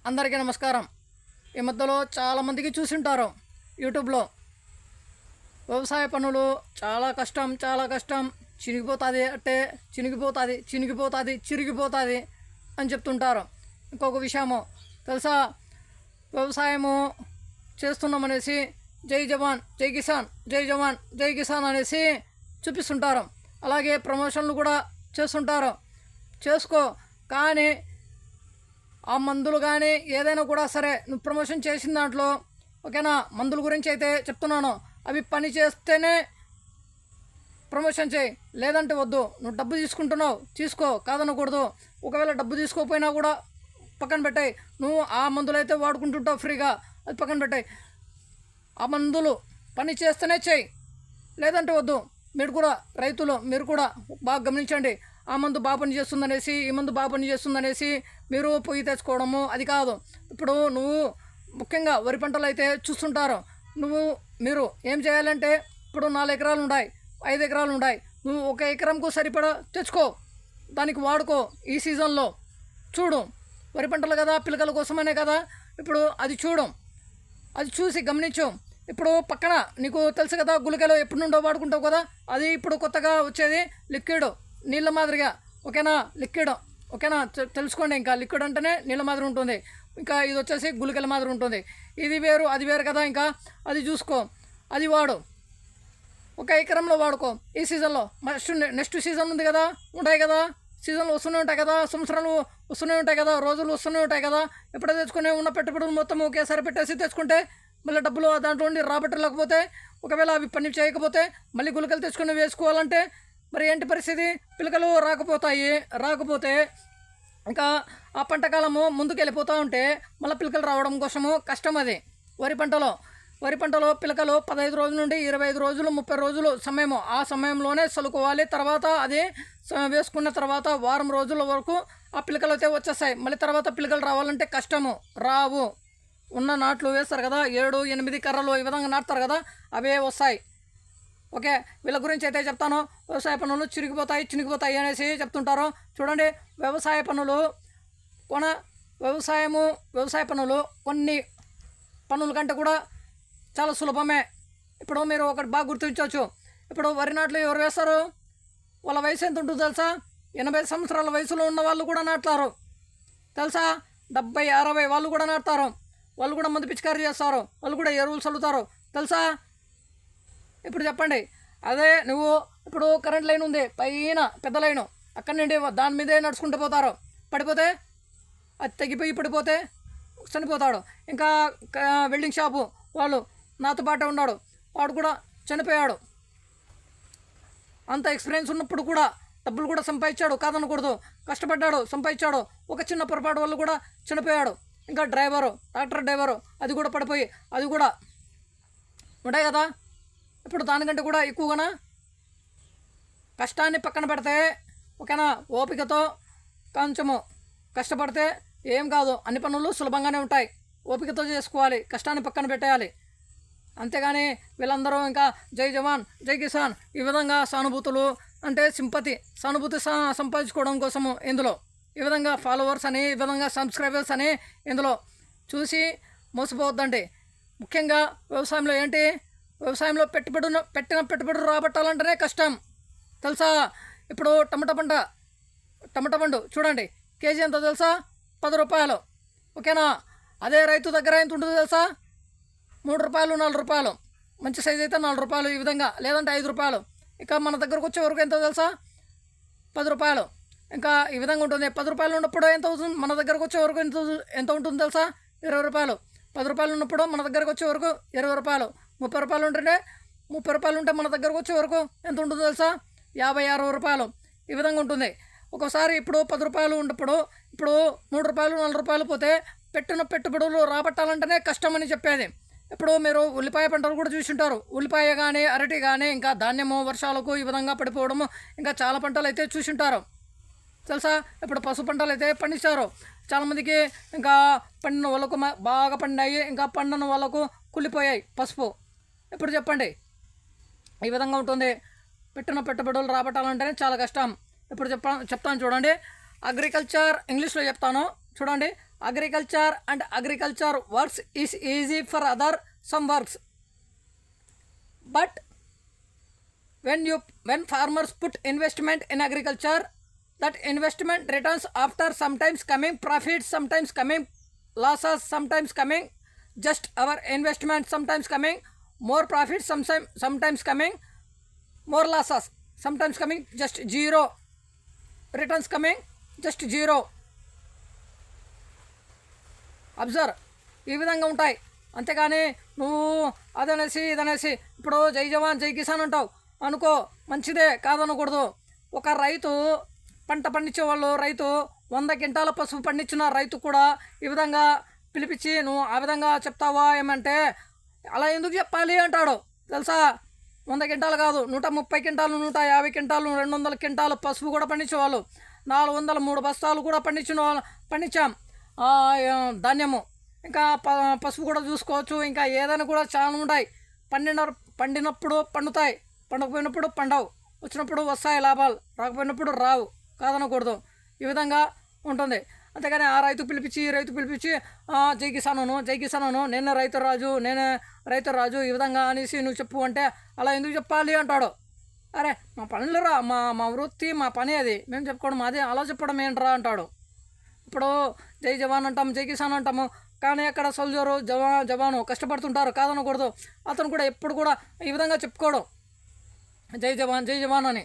అందరికీ నమస్కారం. ఈ మధ్యలో చాలామందికి చూసింటారు యూట్యూబ్లో వ్యవసాయ పనులు చాలా కష్టం చినిగిపోతుంది అంటే చిరిగిపోతుంది అని చెప్తుంటారు. ఇంకొక విషయము తెలుసా, వ్యవసాయము చేస్తున్నామనేసి జై జవాన్ జై కిసాన్ జై జవాన్ జై కిసాన్ అనేసి చూపిస్తుంటారు. అలాగే ప్రమోషన్లు కూడా చేస్తుంటారు. చేసుకో, కానీ ఆ మందులు కానీ ఏదైనా కూడా సరే నువ్వు ప్రమోషన్ చేసిన దాంట్లో ఓకేనా, మందుల గురించి అయితే చెప్తున్నాను, అవి పని చేస్తేనే ప్రమోషన్ చేయి, లేదంటే వద్దు. నువ్వు డబ్బు తీసుకుంటున్నావు తీసుకో, కాదనకూడదు. ఒకవేళ డబ్బు తీసుకోకపోయినా కూడా పక్కన పెట్టాయి. నువ్వు ఆ మందులు అయితే వాడుకుంటుంటావు ఫ్రీగా, అది పక్కన పెట్టాయి. ఆ మందులు పని చేస్తేనే చేయి, లేదంటే వద్దు. మీరు కూడా రైతులు, మీరు కూడా బాగా గమనించండి. ఆ మందు బాగా పని చేస్తుందనేసి ఈ మందు బాగా పని చేస్తుందనేసి మీరు పొయ్యి తెచ్చుకోవడము అది కాదు. ఇప్పుడు నువ్వు ముఖ్యంగా వరి పంటలు అయితే చూస్తుంటారు. మీరు ఏం చేయాలంటే, ఇప్పుడు 4 ఎకరాలు ఉన్నాయి, 5 ఎకరాలు ఉన్నాయి, నువ్వు 1 ఎకరంకు సరిపడా తెచ్చుకో, దానికి వాడుకో. ఈ సీజన్లో చూడు, వరి పంటలు కదా, పిల్లకల కోసమనే కదా. ఇప్పుడు అది చూడు, అది చూసి గమనించు. ఇప్పుడు పక్కన నీకు తెలుసు కదా, గుళికలు ఎప్పటి నుండో వాడుకుంటావు కదా, అది ఇప్పుడు కొత్తగా వచ్చేది లిక్విడ్, నీళ్ళ మాదిరిగా ఓకేనా, లిక్విడ్ ఓకేనా. తెలుసుకోండి, ఇంకా లిక్విడ్ అంటేనే నీళ్ళ మాదిరి ఉంటుంది, ఇంకా ఇది వచ్చేసి గుళికల మాదిరి ఉంటుంది. ఇది వేరు అది వేరు కదా, ఇంకా అది చూసుకో, అది వాడు. 1 ఎకరంలో వాడుకో ఈ సీజన్లో. నెక్స్ట్ సీజన్ ఉంది కదా, ఉంటాయి కదా, సీజన్లు వస్తూనే ఉంటాయి కదా, సంవత్సరాలు వస్తూనే ఉంటాయి కదా, రోజులు వస్తూనే ఉంటాయి కదా. ఎప్పుడో తెచ్చుకునే ఉన్న పెట్టుబడులు మొత్తం ఒకేసారి పెట్టేసి తెచ్చుకుంటే మళ్ళీ డబ్బులు దాంట్లో ఉండి రాబట్టలేకపోతే, ఒకవేళ అవి పని చేయకపోతే మళ్ళీ గుళికలు తెచ్చుకొని వేసుకోవాలంటే మరి ఏంటి పరిస్థితి? పిలకలు రాకపోతే ఇంకా ఆ పంట కాలము ముందుకు వెళ్ళిపోతూ ఉంటే మళ్ళీ పిలకలు రావడం కోసము కష్టం. అది వరి పంటలో పిలకలు 15 రోజుల నుండి 25 రోజులు 30 రోజులు సమయము, ఆ సమయంలోనే చల్లుకోవాలి. తర్వాత అది వేసుకున్న తర్వాత వారం రోజుల వరకు ఆ పిలకలు అయితే వచ్చేస్తాయి. మళ్ళీ తర్వాత పిలకలు రావాలంటే కష్టము, రావు. ఉన్న నాట్లు వేస్తారు కదా, 7-8 కర్రలు ఈ విధంగా నాటుతారు కదా, అవే వస్తాయి. ఓకే, వీళ్ళ గురించి అయితే చెప్తాను. వ్యవసాయ పనులు చినిగిపోతాయి అనేసి చెప్తుంటారు. చూడండి, వ్యవసాయ పనులు కొన్ని పనుల కంటే కూడా చాలా సులభమే. ఇప్పుడు మీరు ఒకటి బాగా గుర్తించవచ్చు. ఇప్పుడు వరి నాట్లు ఎవరు వేస్తారు? వాళ్ళ వయసు ఎంత ఉంటుందో తెలుసా? 80 సంవత్సరాల వయసులో ఉన్న వాళ్ళు కూడా నాటుతారు తెలుసా. 70-60 వాళ్ళు కూడా నాటుతారు. వాళ్ళు కూడా మందు పిచికారీ చేస్తారు, వాళ్ళు కూడా ఎరువులు చల్లుతారు తెలుసా. ఇప్పుడు చెప్పండి, అదే నువ్వు ఇప్పుడు కరెంట్ లైన్ ఉంది పైన, పెద్ద లైను, అక్కడి నుండి దాని మీదే నడుచుకుంటూ పోతారు, పడిపోతే అది తెగిపోయి పడిపోతే చనిపోతాడు. ఇంకా వెల్డింగ్ షాపు వాళ్ళు నాతో పాటే ఉన్నాడు, వాడు కూడా చనిపోయాడు. అంత ఎక్స్పీరియన్స్ ఉన్నప్పుడు కూడా డబ్బులు కూడా సంపాదించాడు, కాదనకూడదు, కష్టపడ్డాడు, సంపాదించాడు. ఒక చిన్న పొరపాటు వల్ల కూడా చనిపోయాడు. ఇంకా ట్రాక్టర్ డ్రైవరు అది కూడా పడిపోయి, అది కూడా ఉంటాయి కదా. ఇప్పుడు దానికంటే కూడా ఎక్కువగా కష్టాన్ని పక్కన పెడితే ఓకేనా, ఓపికతో కొంచెము కష్టపడితే ఏం కాదు, అన్ని పనులు సులభంగానే ఉంటాయి. ఓపికతో చేసుకోవాలి, కష్టాన్ని పక్కన పెట్టేయాలి. అంతేగాని వీళ్ళందరూ ఇంకా జై జవాన్ జై కిసాన్ ఈ విధంగా సానుభూతులు అంటే సానుభూతి సంపాదించుకోవడం కోసము ఇందులో ఈ విధంగా ఫాలోవర్స్ అని, ఈ విధంగా సబ్స్క్రైబర్స్ అని ఇందులో చూసి మోసపోవద్దండి. ముఖ్యంగా వ్యవసాయంలో ఏంటి, వ్యవసాయంలో పెట్టిన పెట్టుబడులు రాబట్టాలంటేనే కష్టం తెలుసా. ఇప్పుడు టమాటా పండు చూడండి, కేజీ ఎంత తెలుసా? 10 రూపాయలు ఓకేనా. అదే రైతు దగ్గర ఎంత ఉంటుందో తెలుసా? 3 రూపాయలు 4 రూపాయలు, మంచి సైజు అయితే 4 రూపాయలు ఈ విధంగా, లేదంటే 5 రూపాయలు. ఇక మన దగ్గరకు వచ్చే వరకు ఎంతో తెలుసా? 10 రూపాయలు. ఇంకా ఈ విధంగా ఉంటుంది. 10 రూపాయలు ఉన్నప్పుడు ఎంత అవుతుంది? మన దగ్గరకు వచ్చే వరకు ఎంత ఉంటుంది తెలుసా? 20 రూపాయలు. 10 రూపాయలు ఉన్నప్పుడు మన దగ్గరకు వచ్చే వరకు 20 రూపాయలు. 30 రూపాయలు ఉంటే మన దగ్గరకు వచ్చే వరకు ఎంత ఉంటుందో తెలుసా? 50-60 రూపాయలు ఈ విధంగా ఉంటుంది. ఒకసారి ఇప్పుడు 10 రూపాయలు ఉన్నప్పుడు ఇప్పుడు 3 రూపాయలు 4 రూపాయలు పోతే పెట్టిన పెట్టుబడులు రాబట్టాలంటేనే కష్టమని చెప్పేది. ఇప్పుడు మీరు ఉల్లిపాయ పంటలు కూడా చూసింటారు. ఉల్లిపాయ కానీ, అరటి కానీ, ఇంకా ధాన్యము వర్షాలకు ఈ విధంగా పడిపోవడము, ఇంకా చాలా పంటలు అయితే చూసింటారు తెలుసా. ఇప్పుడు పసుపు పంటలు అయితే పండించారు చాలామందికి. ఇంకా పండిన వాళ్ళకు బాగా పండినాయి, ఇంకా పండిన వాళ్ళకు కుళ్ళిపోయాయి పసుపు. ఇప్పుడు చెప్పండి, ఈ విధంగా ఉంటుంది. పెట్టిన పెట్టుబడులు రాబట్టాలంటేనే చాలా కష్టం. ఇప్పుడు చెప్తాను చూడండి. అగ్రికల్చర్ ఇంగ్లీష్లో చెప్తాను చూడండి. agriculture and agriculture works is easy for other some works, but when farmers put investment in agriculture, that investment returns after sometimes coming profits, sometimes coming losses, sometimes coming just our investment, sometimes coming more profits, sometimes coming more losses, sometimes coming just zero returns, coming just zero. Observe, ఈ విధంగా ఉంటాయి. అంతేగాని నువ్వు అదనేసి ఇదనేసి ఇప్పుడు జై జవాన్ జై కిసాన్ అంటావు అనుకో, మంచిదే కాదనకూడదు. ఒక రైతు పంట పండించే వాళ్ళు, రైతు 100 క్వింటాల పసుపు పండించిన రైతు కూడా ఈ విధంగా పిలిపించి నువ్వు ఆ విధంగా చెప్తావా ఏమంటే, అలా ఎందుకు చెప్పాలి అంటాడు తెలుసా. 100 క్వింటాలు కాదు, 130 క్వింటాలు, 150 క్వింటాలు, 200 క్వింటాలు పసుపు కూడా పండించేవాళ్ళు, 403 బస్తాలు కూడా పండించాం ధాన్యము. ఇంకా పసుపు కూడా చూసుకోవచ్చు. ఇంకా ఏదైనా కూడా చాలా ఉంటాయి. పండినప్పుడు పండుతాయి, పండకపోయినప్పుడు పండవు, వచ్చినప్పుడు వస్తాయి లాభాలు, రాకపోయినప్పుడు రావు, కాదనకూడదు. ఈ విధంగా ఉంటుంది. అంతేగాని ఆ రైతు పిలిపించి జై కిసాను నేనే రైతు రాజు ఈ విధంగా అనేసి నువ్వు చెప్పు అంటే, అలా ఎందుకు చెప్పాలి అంటాడు. అరే మా పనులు మా వృత్తి, మా పని అది, మేము చెప్పుకోవడం అదే, అలా చెప్పడం ఏంట్రా అంటాడు. ఇప్పుడు జై జవాన్ అంటాం, జై కిసాన్ అంటాము, కానీ అక్కడ సోల్జరు జవాను కష్టపడుతుంటారు, కాదనకూడదు. అతను కూడా ఎప్పుడు కూడా ఈ విధంగా చెప్పుకోవడం జై జవాన్ అని.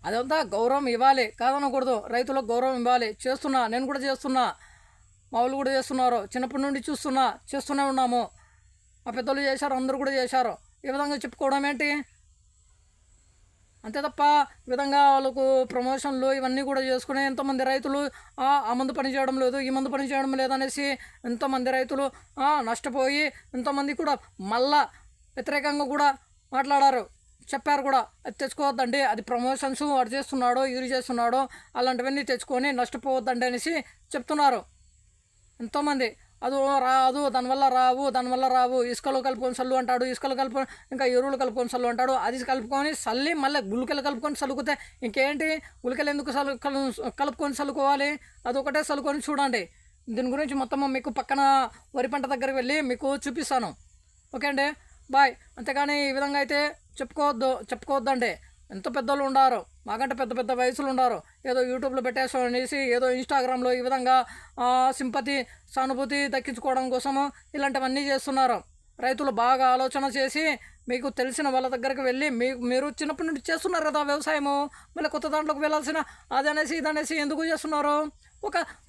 అదంతా గౌరవం ఇవ్వాలి, కాదనకూడదు. రైతులకు గౌరవం ఇవ్వాలి. నేను కూడా చేస్తున్నా, మా వాళ్ళు కూడా చేస్తున్నారు, చిన్నప్పటి నుండి చేస్తూనే ఉన్నాము, మా పెద్దలు చేశారు, అందరూ కూడా చేశారు. ఈ విధంగా చెప్పుకోవడం ఏంటి? అంతే తప్ప ఈ విధంగా వాళ్ళకు ప్రమోషన్లు ఇవన్నీ కూడా చేసుకుని ఎంతోమంది రైతులు ఆ మందు పని చేయడం లేదు, ఈ మందు పని చేయడం లేదు అనేసి ఎంతోమంది రైతులు నష్టపోయి, ఎంతోమంది కూడా మళ్ళా వ్యతిరేకంగా కూడా మాట్లాడారు, చెప్పారు కూడా. అది తెచ్చుకోవద్దండి, అది ప్రమోషన్స్ వాడు చేస్తున్నాడు, ఇది చేస్తున్నాడు, అలాంటివన్నీ తెచ్చుకొని నష్టపోవద్దండి అనేసి చెప్తున్నారు ఎంతోమంది. దానివల్ల రావు, ఇసుకలు కలుపుకొని చల్లు అంటాడు, ఇసుకలు కలుపుకొని ఇంకా ఎరువులు కలుపుకొని చల్లు అంటాడు. అది కలుపుకొని చల్లి మళ్ళీ గుళికలు కలుపుకొని చల్లుకుతే ఇంకేంటి? గుళికలు ఎందుకు కలుపుకొని చల్లుకోవాలి? అదొకటే చల్లుకొని చూడండి. దీని గురించి మొత్తం మీకు పక్కన వరి పంట దగ్గరికి వెళ్ళి మీకు చూపిస్తాను. ఓకే అండి, బాయ్. అంతేగాని ఈ విధంగా అయితే చెప్పుకోవద్దండి. ఎంతో పెద్దోళ్ళు ఉండారు, మాకంటే పెద్ద వయసులు ఉండారు. ఏదో యూట్యూబ్లో పెట్టేస్తాం అనేసి, ఏదో ఇన్స్టాగ్రామ్లో ఈ విధంగా సింపతి సానుభూతి దక్కించుకోవడం కోసము ఇలాంటివన్నీ చేస్తున్నారు. రైతులు బాగా ఆలోచన చేసి మీకు తెలిసిన వాళ్ళ దగ్గరికి వెళ్ళి, మీరు చిన్నప్పటి నుండి చేస్తున్నారు కదా వ్యవసాయము, మళ్ళీ కొత్త దాంట్లోకి వెళ్ళాల్సిన అదనేసి ఇదనేసి ఎందుకు చేస్తున్నారు?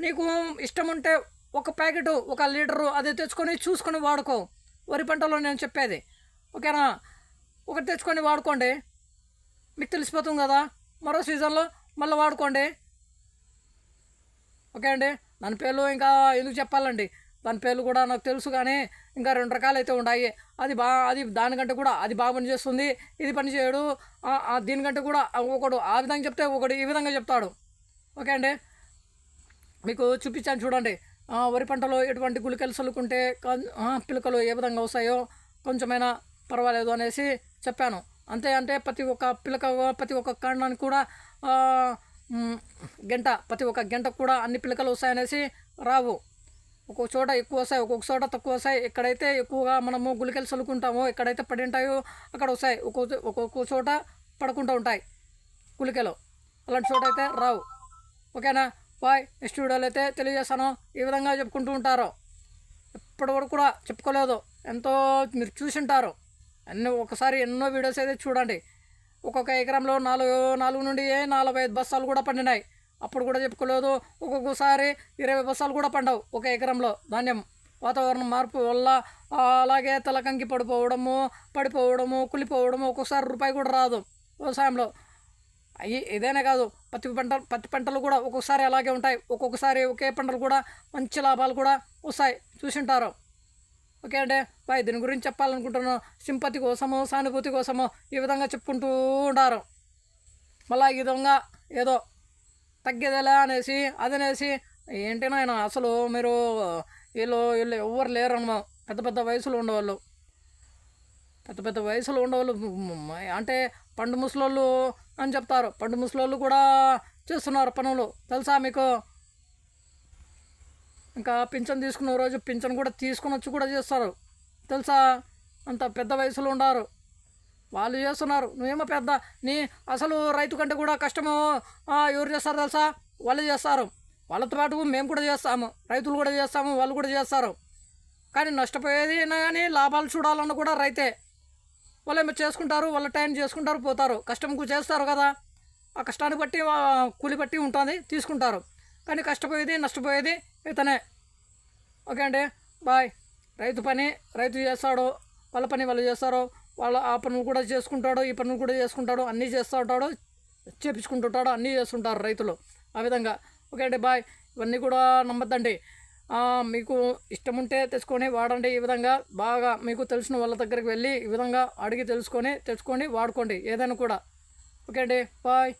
నీకు ఇష్టం ఉంటే ఒక ప్యాకెట్, 1 లీటరు అది తెచ్చుకొని చూసుకొని వాడుకో. వరి పంటలో నేను చెప్పేది, ఓకేనా? ఒకటి తెచ్చుకొని వాడుకోండి, మీకు తెలిసిపోతుంది కదా. మరో సీజన్లో మళ్ళీ వాడుకోండి. ఓకే అండి. దాని పేర్లు ఇంకా ఎందుకు చెప్పాలండి, దాని పేర్లు కూడా నాకు తెలుసు, కానీ ఇంకా 2 రకాలు అయితే ఉన్నాయి. అది దానికంటే కూడా అది బాగా పని చేస్తుంది, ఇది పని చేయడు. దీనికంటే కూడా ఒకడు ఆ విధంగా చెప్తే ఒకడు ఈ విధంగా చెప్తాడు. ఓకే అండి, మీకు చూపించాను చూడండి. వరి పంటలో ఎటువంటి గుళికలు చల్లుకుంటే పిలకలు ఏ విధంగా వస్తాయో కొంచెమైనా పర్వాలేదు అనేసి చెప్పాను. అంతే. అంటే ప్రతి ఒక్క కాండానికి కూడా ప్రతి ఒక్క గంటకు కూడా అన్ని పిలకలు వస్తాయనేసి రావు. ఒక్కొక్క చోట ఎక్కువ వస్తాయి, ఒక్కొక్క చోట తక్కువ వస్తాయి. ఎక్కడైతే ఎక్కువగా మనము గుళికలు చల్లుకుంటామో, ఎక్కడైతే పడి ఉంటాయో అక్కడ వస్తాయి. ఒక్కొక్క చోట పడకుండా ఉంటాయి గుళికలు, అలాంటి చోట అయితే రావు. ఓకేనా? బాయ్. నెక్స్ట్ వీడియోలో అయితే తెలియజేస్తాను. ఈ విధంగా చెప్పుకుంటూ ఉంటారు, ఇప్పటివరకు కూడా చెప్పుకోలేదు. ఎంతో మీరు చూసి ఉంటారు. ఒకసారి ఎన్నో వీడియోస్ అయితే చూడండి. ఒక్కొక్క ఎకరంలో 4 నుండి 45 బస్తాలు కూడా పండినాయి. అప్పుడు కూడా చెప్పుకోలేదు. ఒక్కొక్కసారి 20 బస్తాలు కూడా పండవు ఒక ఎకరంలో ధాన్యం. వాతావరణం మార్పు వల్ల అలాగే తలకంకి పడిపోవడము, కులిపోవడము, ఒక్కొక్కసారి రూపాయి కూడా రాదు వ్యవసాయంలో. ఇదేనే కాదు, పత్తి పంటలు కూడా ఒక్కొక్కసారి అలాగే ఉంటాయి. ఒక్కొక్కసారి ఒకే పంటలు కూడా మంచి లాభాలు కూడా వస్తాయి, చూసింటారు. ఓకే అండి, బాయ్. దీని గురించి చెప్పాలనుకుంటున్నాను. సింపతి కోసము, సానుభూతి కోసము ఈ విధంగా చెప్పుకుంటూ ఉంటారు. మళ్ళీ ఈ విధంగా ఏదో తగ్గేదేలా అనేసి అదనేసి ఏంటి నాయన, అసలు మీరు వీళ్ళు ఎవ్వరు లేరమ్మా. పెద్ద వయసులో ఉండేవాళ్ళు, పెద్ద వయసులో ఉండేవాళ్ళు అంటే పండు ముసలోళ్ళు అని చెప్తారు. పండు ముసలోళ్ళు కూడా చేస్తున్నారు పనులు, తెలుసా మీకు? ఇంకా పింఛన్ తీసుకున్న రోజు పింఛన్ కూడా తీసుకుని వచ్చి కూడా చేస్తారు తెలుసా. అంత పెద్ద వయసులో ఉన్నారు వాళ్ళు చేస్తున్నారు. నువ్వేమో పెద్ద నీ అసలు రైతు కంటే కూడా కష్టము ఎవరు చేస్తారు తెలుసా, వాళ్ళు చేస్తారు. వాళ్ళతో పాటు మేము కూడా చేస్తాము, రైతులు కూడా చేస్తాము, వాళ్ళు కూడా చేస్తారు. కానీ నష్టపోయేది అయినా కానీ లాభాలు చూడాలన్న కూడా రైతే. వాళ్ళు ఏమో చేసుకుంటారు, వాళ్ళ టైం చేసుకుంటారు, పోతారు. కష్టంకు చేస్తారు కదా, ఆ కష్టాన్ని బట్టి కూలి బట్టి ఉంటుంది, తీసుకుంటారు. కానీ కష్టపోయేది నష్టపోయేది ఇతనే. ఓకే అండి, బాయ్. రైతు పని రైతు చేస్తాడు, వాళ్ళ పని వాళ్ళు చేస్తారు. వాళ్ళ ఆ పనులు కూడా చేసుకుంటాడు, ఈ పనులు కూడా చేసుకుంటాడు, అన్నీ చేస్తూ ఉంటాడు, చేపించుకుంటుంటాడు, అన్నీ చేస్తుంటారు రైతులు ఆ విధంగా. ఓకే అండి, బాయ్. ఇవన్నీ కూడా నమ్మద్దండి. మీకు ఇష్టం ఉంటే తెచ్చుకొని వాడండి. ఈ విధంగా బాగా మీకు తెలిసిన వాళ్ళ దగ్గరికి వెళ్ళి ఈ విధంగా అడిగి తెలుసుకొని తెచ్చుకొని వాడుకోండి ఏదైనా కూడా. ఓకే అండి, బాయ్.